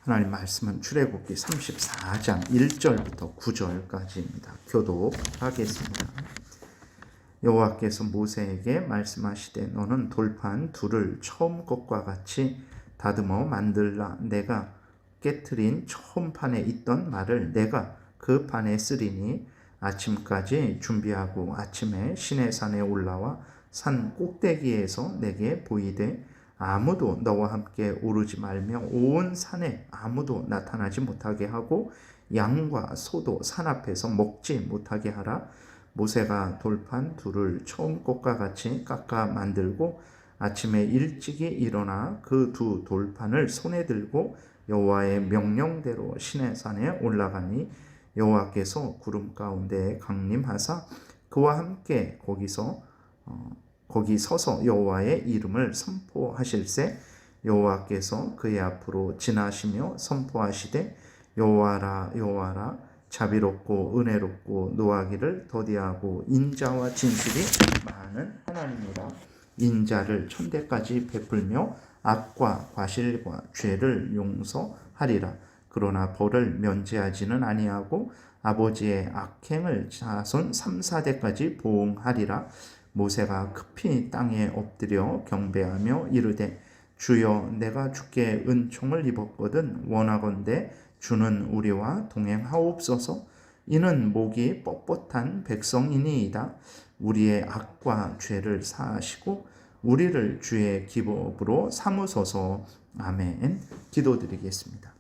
하나님 말씀은 출애굽기 34장 1절부터 9절까지입니다. 교독하겠습니다. 여호와께서 모세에게 말씀하시되 너는 돌판 둘을 처음 것과 같이 다듬어 만들라. 내가 깨트린 처음 판에 있던 말을 내가 그 판에 쓰리니 아침까지 준비하고 아침에 시내산에 올라와 산 꼭대기에서 내게 보이되 아무도 너와 함께 오르지 말며 온 산에 아무도 나타나지 못하게 하고 양과 소도 산 앞에서 먹지 못하게 하라. 모세가 돌판 둘을 처음 것과 같이 깎아 만들고 아침에 일찍이 일어나 그 두 돌판을 손에 들고 여호와의 명령대로 시내산에 올라가니 여호와께서 구름 가운데 강림하사 그와 함께 거기 서서 여호와의 이름을 선포하실세. 여호와께서 그의 앞으로 지나시며 선포하시되 여호와라 여호와라 자비롭고 은혜롭고 노하기를 더디하고 인자와 진실이 많은 하나님이라. 인자를 천대까지 베풀며 악과 과실과 죄를 용서하리라. 그러나 벌을 면제하지는 아니하고 아버지의 악행을 자손 3, 4대까지 보응하리라. 모세가 급히 땅에 엎드려 경배하며 이르되 주여 내가 주께 은총을 입었거든 원하건대 주는 우리와 동행하옵소서. 이는 목이 뻣뻣한 백성이니이다. 우리의 악과 죄를 사하시고 우리를 주의 기업으로 삼으소서. 아멘. 기도드리겠습니다.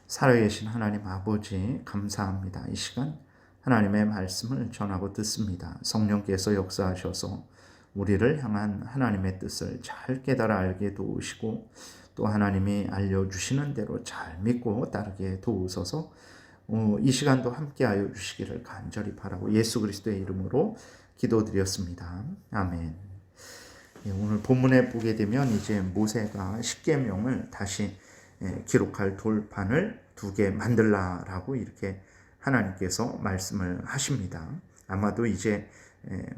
살아계신 하나님 아버지 감사합니다. 이 시간 하나님의 말씀을 전하고 듣습니다. 성령께서 역사하셔서 우리를 향한 하나님의 뜻을 잘 깨달아 알게 도우시고 또 하나님이 알려주시는 대로 잘 믿고 따르게 도우소서. 이 시간도 함께하여 주시기를 간절히 바라고 예수 그리스도의 이름으로 기도드렸습니다. 아멘. 오늘 본문에 보게 되면 이제 모세가 십계명을 다시 기록할 돌판을 2개 만들라라고 이렇게 하나님께서 말씀을 하십니다. 아마도 이제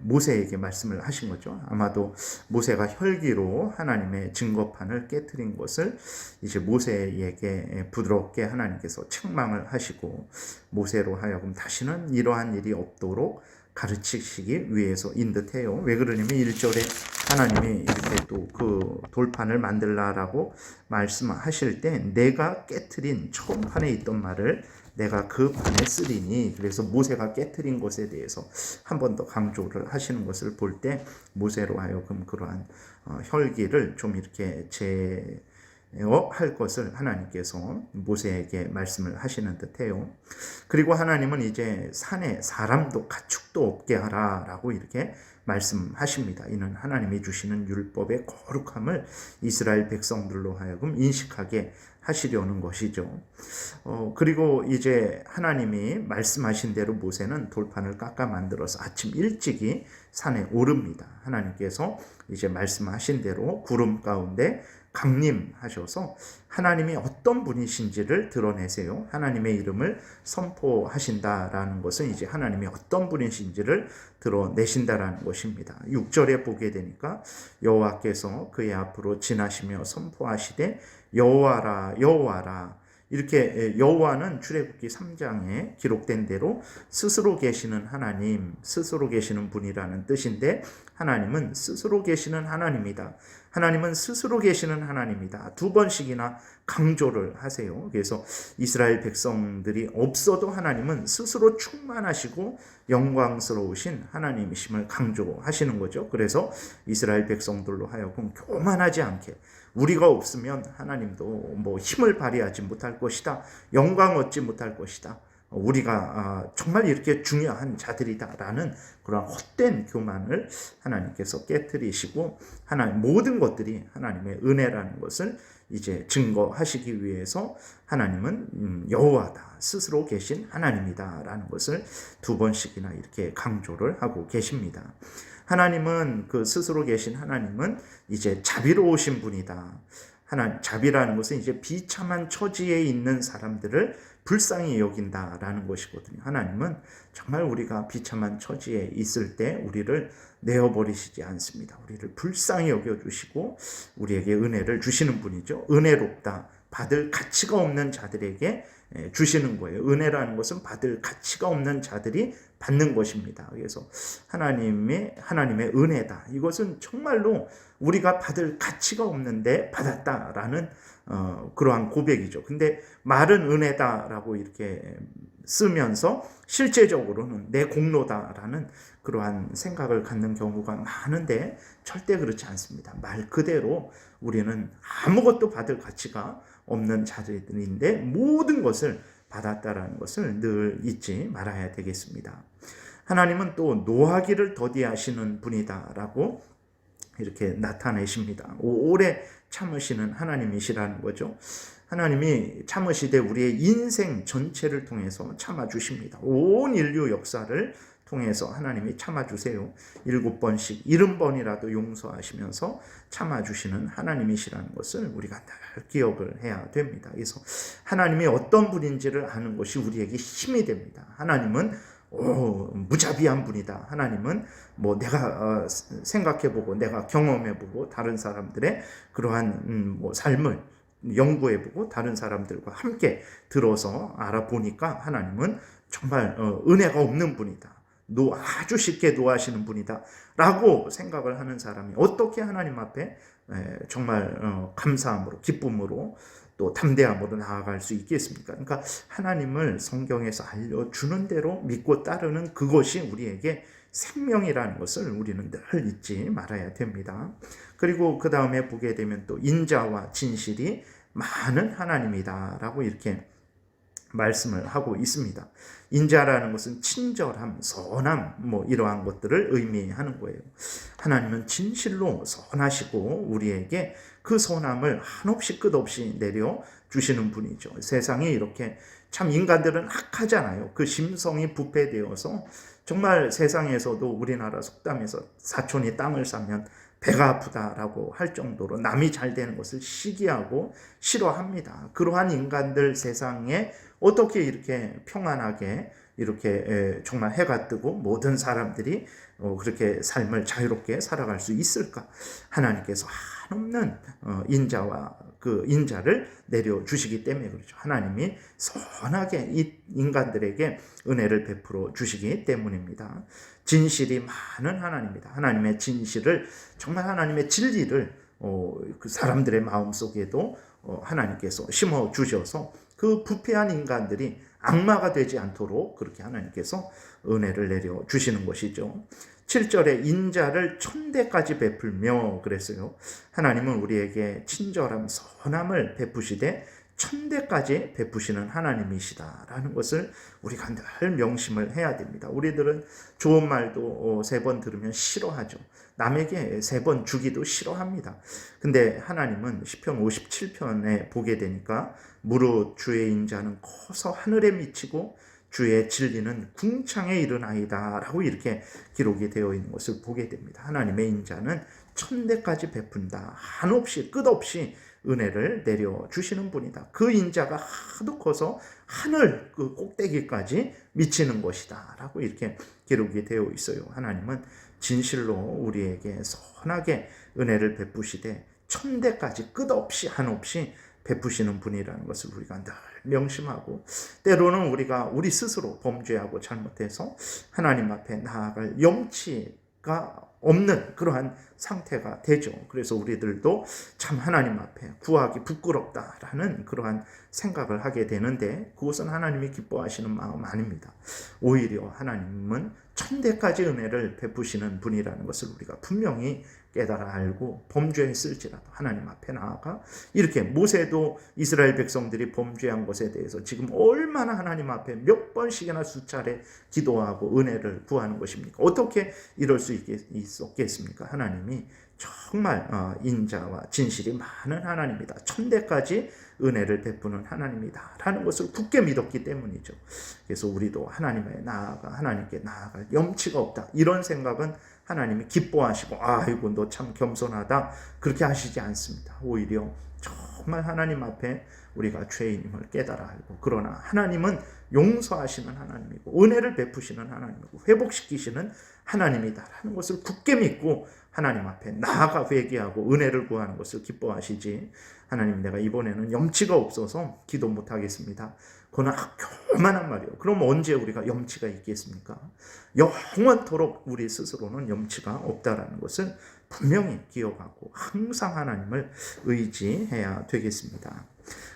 모세에게 말씀을 하신 거죠. 아마도 모세가 혈기로 하나님의 증거판을 깨트린 것을 이제 모세에게 부드럽게 하나님께서 책망을 하시고 모세로 하여금 다시는 이러한 일이 없도록 가르치시기 위해서인 듯해요. 왜 그러냐면 1절에 하나님이 이렇게 또 그 돌판을 만들라라고 말씀하실 때 내가 깨트린 처음 판에 있던 말을 내가 그 판에 쓰리니, 그래서 모세가 깨트린 것에 대해서 한 번 더 강조를 하시는 것을 볼 때 모세로 하여금 그러한 혈기를 좀 이렇게 할 것을 하나님께서 모세에게 말씀을 하시는 듯해요. 그리고 하나님은 이제 산에 사람도 가축도 없게 하라라고 이렇게 말씀하십니다. 이는 하나님이 주시는 율법의 거룩함을 이스라엘 백성들로 하여금 인식하게 하시려는 것이죠. 그리고 이제 하나님이 말씀하신 대로 모세는 돌판을 깎아 만들어서 아침 일찍이 산에 오릅니다. 하나님께서 이제 말씀하신 대로 구름 가운데 강림하셔서 하나님이 어떤 분이신지를 드러내세요. 하나님의 이름을 선포하신다라는 것은 이제 하나님이 어떤 분이신지를 드러내신다라는 것입니다. 6절에 보게 되니까 여호와께서 그의 앞으로 지나시며 선포하시되 여호와라 여호와라. 이렇게 여호와는 출애굽기 3장에 기록된 대로 스스로 계시는 하나님, 스스로 계시는 분이라는 뜻인데 하나님은 스스로 계시는 하나님이다. 하나님은 스스로 계시는 하나님이다. 2번씩이나 강조를 하세요. 그래서 이스라엘 백성들이 없어도 하나님은 스스로 충만하시고 영광스러우신 하나님이심을 강조하시는 거죠. 그래서 이스라엘 백성들로 하여금 교만하지 않게, 우리가 없으면 하나님도 뭐 힘을 발휘하지 못할 것이다, 영광 얻지 못할 것이다, 우리가 정말 이렇게 중요한 자들이다라는 그런 헛된 교만을 하나님께서 깨트리시고 하나님 모든 것들이 하나님의 은혜라는 것을 이제 증거하시기 위해서 하나님은 여호와다, 스스로 계신 하나님이다라는 것을 2번씩이나 이렇게 강조를 하고 계십니다. 하나님은 그 스스로 계신 하나님은 이제 자비로우신 분이다. 자비라는 것은 이제 비참한 처지에 있는 사람들을 불쌍히 여긴다라는 것이거든요. 하나님은 정말 우리가 비참한 처지에 있을 때 우리를 내어버리시지 않습니다. 우리를 불쌍히 여겨주시고 우리에게 은혜를 주시는 분이죠. 은혜롭다. 받을 가치가 없는 자들에게 주시는 거예요. 은혜라는 것은 받을 가치가 없는 자들이 받는 것입니다. 그래서 하나님의 은혜다. 이것은 정말로 우리가 받을 가치가 없는데 받았다라는 그러한 고백이죠. 근데 말은 은혜다라고 이렇게 쓰면서 실제적으로는 내 공로다라는 그러한 생각을 갖는 경우가 많은데 절대 그렇지 않습니다. 말 그대로 우리는 아무것도 받을 가치가 없는 자들인데 모든 것을 받았다라는 것을 늘 잊지 말아야 되겠습니다. 하나님은 또 노하기를 더디하시는 분이다라고 이렇게 나타내십니다. 오래 참으시는 하나님이시라는 거죠. 하나님이 참으시되 우리의 인생 전체를 통해서 참아주십니다. 온 인류 역사를 통해서 하나님이 참아주세요. 7번씩 70번이라도 용서하시면서 참아주시는 하나님이시라는 것을 우리가 늘 기억을 해야 됩니다. 그래서 하나님이 어떤 분인지를 아는 것이 우리에게 힘이 됩니다. 하나님은 무자비한 분이다. 하나님은 내가 생각해보고 내가 경험해보고 다른 사람들의 그러한 삶을 연구해보고 다른 사람들과 함께 들어서 알아보니까 하나님은 정말 은혜가 없는 분이다. 아주 쉽게 노하시는 분이다 라고 생각을 하는 사람이 어떻게 하나님 앞에 정말 감사함으로 기쁨으로 또 담대함으로 나아갈 수 있겠습니까? 그러니까 하나님을 성경에서 알려주는 대로 믿고 따르는 그것이 우리에게 생명이라는 것을 우리는 늘 잊지 말아야 됩니다. 그리고 그 다음에 보게 되면 또 인자와 진실이 많은 하나님이다라고 이렇게 말씀을 하고 있습니다. 인자라는 것은 친절함, 선함 이러한 것들을 의미하는 거예요. 하나님은 진실로 선하시고 우리에게 그 선함을 한없이 끝없이 내려주시는 분이죠. 세상에 이렇게 참 인간들은 악하잖아요. 그 심성이 부패되어서 정말 세상에서도 우리나라 속담에서 사촌이 땅을 싸면 배가 아프다라고 할 정도로 남이 잘 되는 것을 시기하고 싫어합니다. 그러한 인간들 세상에 어떻게 이렇게 평안하게 이렇게 정말 해가 뜨고 모든 사람들이 그렇게 삶을 자유롭게 살아갈 수 있을까? 하나님께서 한없는 인자와 그 인자를 내려주시기 때문에 그렇죠. 하나님이 선하게 이 인간들에게 은혜를 베풀어 주시기 때문입니다. 진실이 많은 하나님입니다. 하나님의 진실을 정말 하나님의 진리를 그 사람들의 마음속에도 하나님께서 심어 주셔서 그 부패한 인간들이 악마가 되지 않도록 그렇게 하나님께서 은혜를 내려 주시는 것이죠. 7절에 인자를 천대까지 베풀며 그랬어요. 하나님은 우리에게 친절함, 선함을 베푸시되 천대까지 베푸시는 하나님이시다라는 것을 우리가 늘 명심을 해야 됩니다. 우리들은 좋은 말도 3번 들으면 싫어하죠. 남에게 3번 주기도 싫어합니다. 근데 하나님은 시편 57편에 보게 되니까 무릇 주의 인자는 커서 하늘에 미치고 주의 진리는 궁창에 이르나이다 라고 이렇게 기록이 되어 있는 것을 보게 됩니다. 하나님의 인자는 천대까지 베푼다. 한없이 끝없이 은혜를 내려주시는 분이다. 그 인자가 하도 커서 하늘 그 꼭대기까지 미치는 것이다 라고 이렇게 기록이 되어 있어요. 하나님은 진실로 우리에게 선하게 은혜를 베푸시되 천대까지 끝없이 한없이 베푸시는 분이라는 것을 우리가 늘 명심하고 때로는 우리가 우리 스스로 범죄하고 잘못해서 하나님 앞에 나아갈 염치가 없는 그러한 상태가 되죠. 그래서 우리들도 참 하나님 앞에 구하기 부끄럽다라는 그러한 생각을 하게 되는데 그것은 하나님이 기뻐하시는 마음 아닙니다. 오히려 하나님은 천대까지 은혜를 베푸시는 분이라는 것을 우리가 분명히 깨달아 알고 범죄했을지라도 하나님 앞에 나아가 이렇게 모세도 이스라엘 백성들이 범죄한 것에 대해서 지금 얼마나 하나님 앞에 몇 번씩이나 수차례 기도하고 은혜를 구하는 것입니까? 어떻게 이럴 수 있었겠습니까? 하나님이 정말 인자와 진실이 많은 하나님이다. 천대까지 은혜를 베푸는 하나님이다 라는 것을 굳게 믿었기 때문이죠. 그래서 우리도 하나님께 나아갈 염치가 없다 이런 생각은 하나님이 기뻐하시고 아이고 너 참 겸손하다 그렇게 하시지 않습니다. 오히려 정말 하나님 앞에 우리가 죄인임을 깨달아 알고, 그러나 하나님은 용서하시는 하나님이고 은혜를 베푸시는 하나님이고 회복시키시는 하나님이다라는 것을 굳게 믿고 하나님 앞에 나아가 회개하고 은혜를 구하는 것을 기뻐하시지, 하나님 내가 이번에는 염치가 없어서 기도 못하겠습니다, 그건 교만한 말이에요. 그럼 언제 우리가 염치가 있겠습니까? 영원토록 우리 스스로는 염치가 없다라는 것을 분명히 기억하고 항상 하나님을 의지해야 되겠습니다.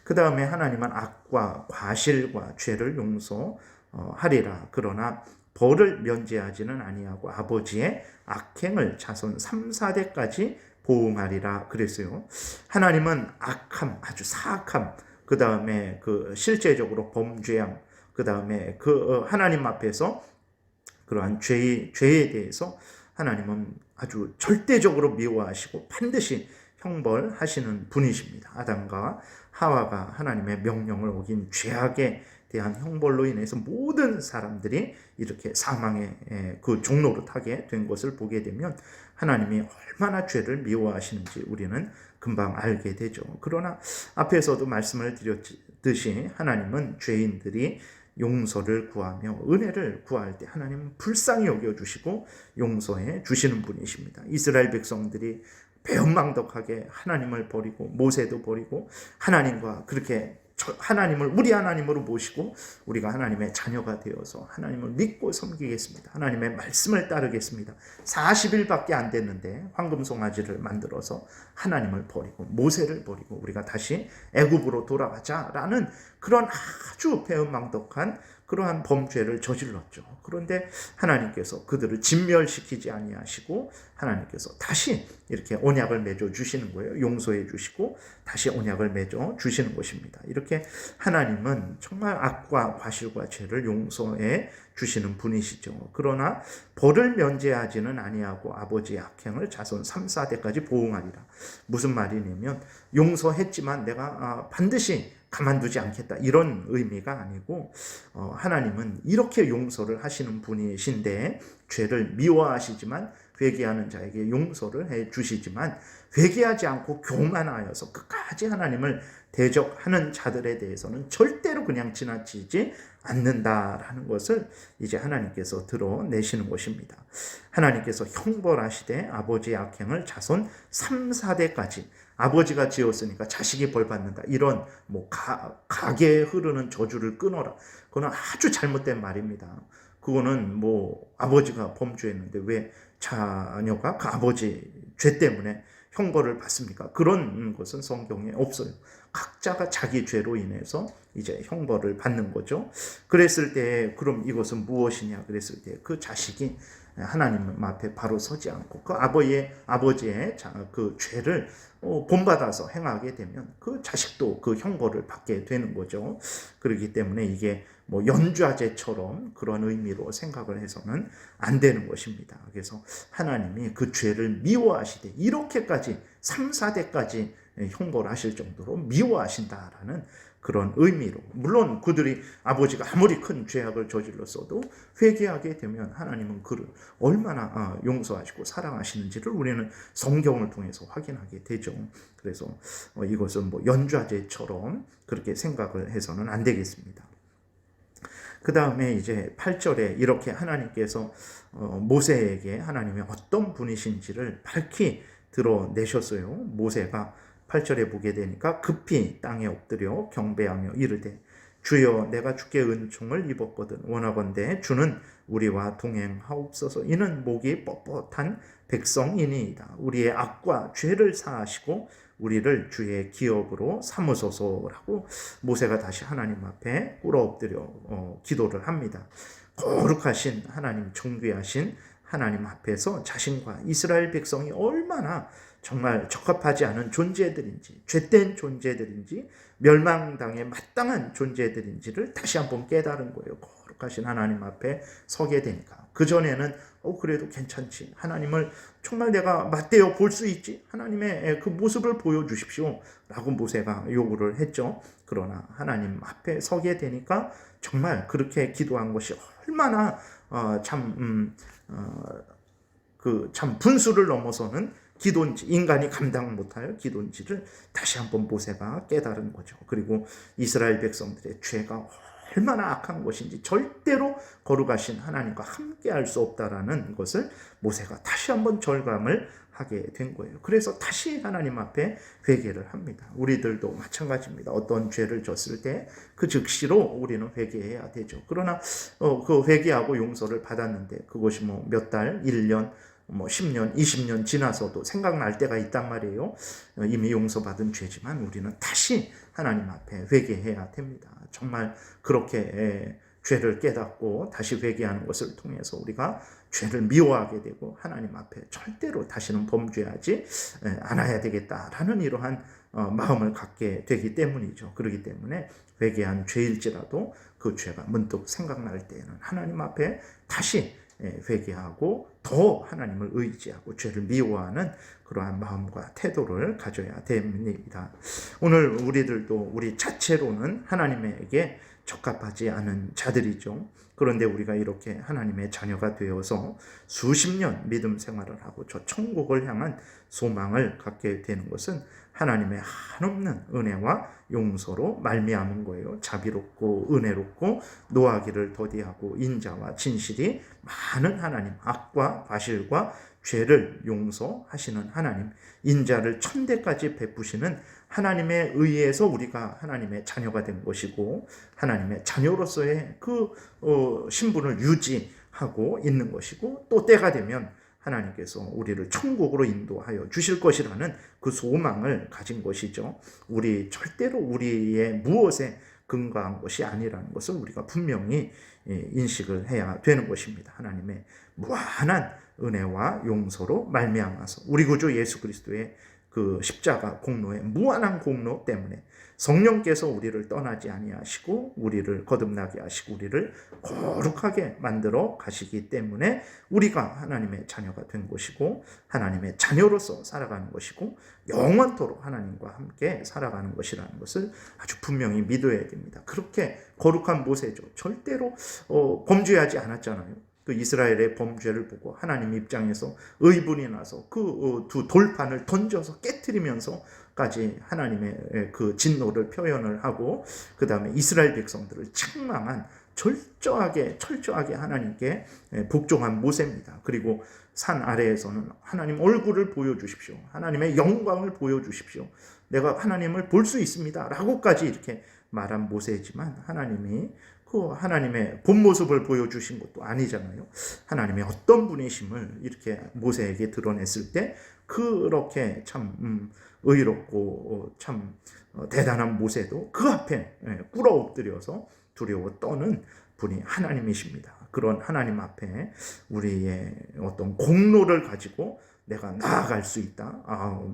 그 다음에 하나님은 악과 과실과 죄를 용서하리라. 그러나 벌을 면제하지는 아니하고 아버지의 악행을 자손 3, 4대까지 보응하리라 그랬어요. 하나님은 악함, 아주 사악함, 그 다음에 그 실제적으로 범죄함, 그 다음에 그 하나님 앞에서 그러한 죄에 대해서 하나님은 아주 절대적으로 미워하시고 반드시 형벌하시는 분이십니다. 아담과 하와가 하나님의 명령을 어긴 죄악에 대한 형벌로 인해서 모든 사람들이 이렇게 사망의 그 종로로 타게 된 것을 보게 되면 하나님이 얼마나 죄를 미워하시는지 우리는 금방 알게 되죠. 그러나 앞에서도 말씀을 드렸듯이 하나님은 죄인들이 용서를 구하며 은혜를 구할 때 하나님은 불쌍히 여겨주시고 용서해 주시는 분이십니다. 이스라엘 백성들이 배은망덕하게 하나님을 버리고 모세도 버리고 하나님과 그렇게 하나님을 우리 하나님으로 모시고 우리가 하나님의 자녀가 되어서 하나님을 믿고 섬기겠습니다, 하나님의 말씀을 따르겠습니다, 40일밖에 안 됐는데 황금송아지를 만들어서 하나님을 버리고 모세를 버리고 우리가 다시 애굽으로 돌아가자라는 그런 아주 배은망덕한 그러한 범죄를 저질렀죠. 그런데 하나님께서 그들을 진멸시키지 아니하시고 하나님께서 다시 이렇게 언약을 맺어 주시는 거예요. 용서해 주시고 다시 언약을 맺어 주시는 것입니다. 이렇게 하나님은 정말 악과 과실과 죄를 용서해 주시는 분이시죠. 그러나 벌을 면제하지는 아니하고 아버지의 악행을 자손 3, 4대까지 보응하리라. 무슨 말이냐면 용서했지만 내가 반드시 가만두지 않겠다, 이런 의미가 아니고 하나님은 이렇게 용서를 하시는 분이신데 죄를 미워하시지만 회개하는 자에게 용서를 해 주시지만 회개하지 않고 교만하여서 끝까지 하나님을 대적하는 자들에 대해서는 절대로 그냥 지나치지 않는다라는 것을 이제 하나님께서 드러내시는 것입니다. 하나님께서 형벌하시되 아버지의 악행을 자손 3, 4대까지, 아버지가 지었으니까 자식이 벌받는다, 이런 가게에 흐르는 저주를 끊어라, 그건 아주 잘못된 말입니다. 그거는 아버지가 범죄했는데 왜 자녀가 그 아버지 죄 때문에 형벌을 받습니까? 그런 것은 성경에 없어요. 각자가 자기 죄로 인해서 이제 형벌을 받는 거죠. 그랬을 때 그럼 이것은 무엇이냐 그랬을 때 그 자식이 하나님 앞에 바로 서지 않고 그 아버지의 그 죄를 본받아서 행하게 되면 그 자식도 그 형벌을 받게 되는 거죠. 그렇기 때문에 이게 연좌제처럼 그런 의미로 생각을 해서는 안 되는 것입니다. 그래서 하나님이 그 죄를 미워하시되 이렇게까지 3, 4대까지 형벌하실 정도로 미워하신다라는 그런 의미로, 물론 그들이 아버지가 아무리 큰 죄악을 저질렀어도 회개하게 되면 하나님은 그를 얼마나 용서하시고 사랑하시는지를 우리는 성경을 통해서 확인하게 되죠. 그래서 이것은 연좌제처럼 그렇게 생각을 해서는 안 되겠습니다. 그 다음에 이제 8절에 이렇게 하나님께서 모세에게 하나님이 어떤 분이신지를 밝히 드러내셨어요. 모세가 8절에 보게 되니까 급히 땅에 엎드려 경배하며 이르되 주여 내가 주께 은총을 입었거든 원하건대 주는 우리와 동행하옵소서. 이는 목이 뻣뻣한 백성이니이다. 우리의 악과 죄를 사하시고 우리를 주의 기업으로 삼으소서라고 모세가 다시 하나님 앞에 꿇어 엎드려 기도를 합니다. 거룩하신 하나님, 존귀하신 하나님 앞에서 자신과 이스라엘 백성이 얼마나 정말 적합하지 않은 존재들인지, 죄된 존재들인지, 멸망당에 마땅한 존재들인지를 다시 한번 깨달은 거예요. 거룩하신 하나님 앞에 서게 되니까. 그전에는 그래도 괜찮지, 하나님을 정말 내가 맞대어 볼 수 있지, 하나님의 그 모습을 보여주십시오 라고 모세가 요구를 했죠. 그러나 하나님 앞에 서게 되니까 정말 그렇게 기도한 것이 얼마나 참 분수를 넘어서는 기도인지, 인간이 감당 못할 기도인지를 다시 한번 모세가 깨달은 거죠. 그리고 이스라엘 백성들의 죄가 얼마나 악한 것인지, 절대로 거룩하신 하나님과 함께할 수 없다라는 것을 모세가 다시 한번 절감을 하게 된 거예요. 그래서 다시 하나님 앞에 회개를 합니다. 우리들도 마찬가지입니다. 어떤 죄를 졌을 때 그 즉시로 우리는 회개해야 되죠. 그러나 그 회개하고 용서를 받았는데 그것이 뭐 몇 달, 1년, 뭐 10년, 20년 지나서도 생각날 때가 있단 말이에요. 이미 용서받은 죄지만 우리는 다시 하나님 앞에 회개해야 됩니다. 정말 그렇게 죄를 깨닫고 다시 회개하는 것을 통해서 우리가 죄를 미워하게 되고 하나님 앞에 절대로 다시는 범죄하지 않아야 되겠다라는 이러한 마음을 갖게 되기 때문이죠. 그렇기 때문에 회개한 죄일지라도 그 죄가 문득 생각날 때에는 하나님 앞에 다시 회개하고 더 하나님을 의지하고 죄를 미워하는 그러한 마음과 태도를 가져야 됩니다. 오늘 우리들도 우리 자체로는 하나님에게 적합하지 않은 자들이죠. 그런데 우리가 이렇게 하나님의 자녀가 되어서 수십 년 믿음 생활을 하고 저 천국을 향한 소망을 갖게 되는 것은 하나님의 한없는 은혜와 용서로 말미암은 거예요. 자비롭고 은혜롭고 노하기를 더디하고 인자와 진실이 많은 하나님, 악과 과실과 죄를 용서하시는 하나님, 인자를 천대까지 베푸시는 하나님에 의해서 우리가 하나님의 자녀가 된 것이고 하나님의 자녀로서의 그 신분을 유지하고 있는 것이고, 또 때가 되면 하나님께서 우리를 천국으로 인도하여 주실 것이라는 그 소망을 가진 것이죠. 우리 절대로 우리의 무엇에 근거한 것이 아니라는 것을 우리가 분명히 인식을 해야 되는 것입니다. 하나님의 무한한 은혜와 용서로 말미암아서 우리 구주 예수 그리스도의 그 십자가 공로의 무한한 공로 때문에 성령께서 우리를 떠나지 아니하시고 우리를 거듭나게 하시고 우리를 거룩하게 만들어 가시기 때문에 우리가 하나님의 자녀가 된 것이고 하나님의 자녀로서 살아가는 것이고 영원토록 하나님과 함께 살아가는 것이라는 것을 아주 분명히 믿어야 됩니다. 그렇게 거룩한 모세죠. 절대로 범죄하지 않았잖아요. 그 이스라엘의 범죄를 보고 하나님 입장에서 의분이 나서 그 두 돌판을 던져서 깨트리면서까지 하나님의 그 진노를 표현을 하고 그 다음에 이스라엘 백성들을 책망한 철저하게 하나님께 복종한 모세입니다. 그리고 산 아래에서는 하나님 얼굴을 보여주십시오. 하나님의 영광을 보여주십시오. 내가 하나님을 볼 수 있습니다. 라고까지 이렇게 말한 모세지만 하나님이 그 하나님의 본 모습을 보여주신 것도 아니잖아요. 하나님의 어떤 분이심을 이렇게 모세에게 드러냈을 때 그렇게 참 의롭고 참 대단한 모세도 그 앞에 꿇어 엎드려서 두려워 떠는 분이 하나님이십니다. 그런 하나님 앞에 우리의 어떤 공로를 가지고 내가 나아갈 수 있다,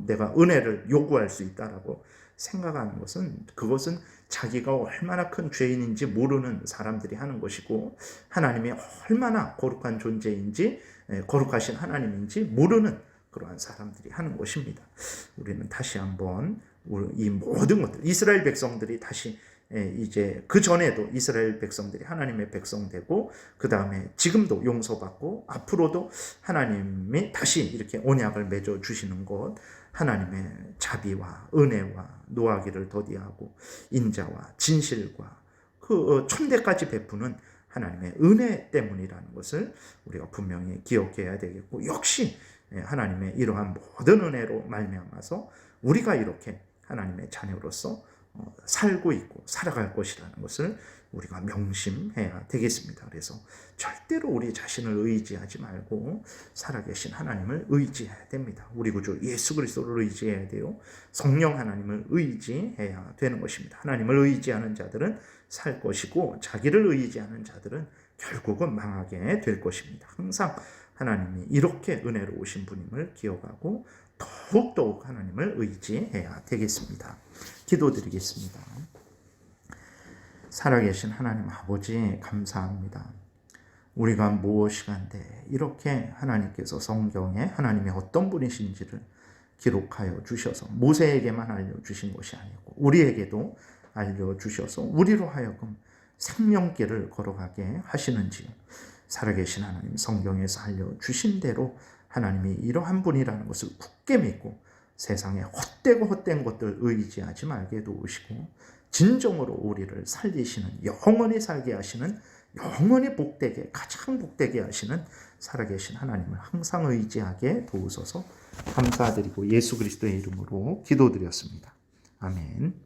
내가 은혜를 요구할 수 있다라고 생각하는 것은, 그것은 자기가 얼마나 큰 죄인인지 모르는 사람들이 하는 것이고 하나님이 얼마나 거룩한 존재인지 거룩하신 하나님인지 모르는 그러한 사람들이 하는 것입니다. 우리는 다시 한번 이 모든 것들, 이스라엘 백성들이 다시 이제 그 전에도 이스라엘 백성들이 하나님의 백성 되고 그 다음에 지금도 용서받고 앞으로도 하나님이 다시 이렇게 언약을 맺어 주시는 것, 하나님의 자비와 은혜와 노하기를 더디하고 인자와 진실과 그 천대까지 베푸는 하나님의 은혜 때문이라는 것을 우리가 분명히 기억해야 되겠고, 역시 하나님의 이러한 모든 은혜로 말미암아서 우리가 이렇게 하나님의 자녀로서 살고 있고 살아갈 것이라는 것을 우리가 명심해야 되겠습니다. 그래서 절대로 우리 자신을 의지하지 말고 살아계신 하나님을 의지해야 됩니다. 우리 구주 예수 그리스도를 의지해야 돼요. 성령 하나님을 의지해야 되는 것입니다. 하나님을 의지하는 자들은 살 것이고 자기를 의지하는 자들은 결국은 망하게 될 것입니다. 항상 하나님이 이렇게 은혜로우신 분임을 기억하고 더욱더욱 하나님을 의지해야 되겠습니다. 기도드리겠습니다. 살아계신 하나님 아버지 감사합니다. 우리가 무엇이간데 이렇게 하나님께서 성경에 하나님이 어떤 분이신지를 기록하여 주셔서 모세에게만 알려주신 것이 아니고 우리에게도 알려주셔서 우리로 하여금 생명길을 걸어가게 하시는지요. 살아계신 하나님 성경에서 알려주신 대로 하나님이 이러한 분이라는 것을 굳게 믿고 세상에 헛되고 헛된 것들 의지하지 말게 도우시고 진정으로 우리를 살리시는, 영원히 살게 하시는, 영원히 복되게, 가장 복되게 하시는 살아계신 하나님을 항상 의지하게 도우소서. 감사드리고 예수 그리스도의 이름으로 기도드렸습니다. 아멘.